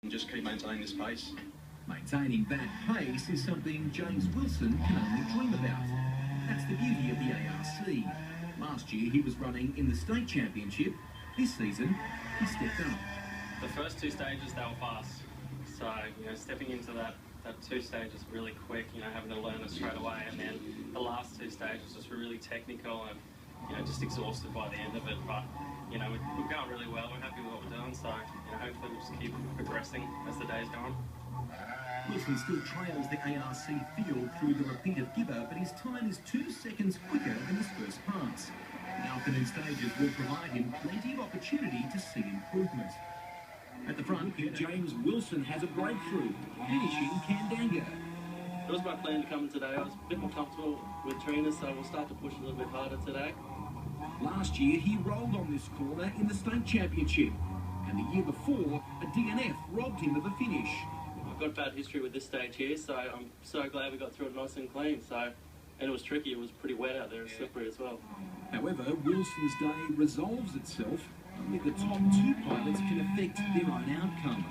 and just keep maintaining this pace. Maintaining that pace is something James Wilson can only dream about. That's the beauty of the ARC. Last year he was running in the state championship. This season he stepped up. The first two stages they were fast, so stepping into that two stages really quick, having to learn it straight away, and then the last two stages just really technical and just exhausted by the end of it. But we're going really well. We're happy with what we're doing, so hopefully we'll just keep progressing as the days go on. Wilson still trails the ARC field through the repeat of Gibber, but his time is 2 seconds quicker than his first pass. The afternoon stages will provide him plenty of opportunity to see improvement. At the front, James Wilson has a breakthrough, finishing Kandanga. It was my plan to come in today. I was a bit more comfortable with Trina, so we'll start to push a little bit harder today. Last year, he rolled on this corner in the state championship, and the year before, a DNF robbed him of a finish. I've got a bad history with this stage here, so I'm so glad we got through it nice and clean. And it was tricky. It was pretty wet out there and slippery as well. However, Wilson's day resolves itself. Only the top two pilots can affect their own outcome.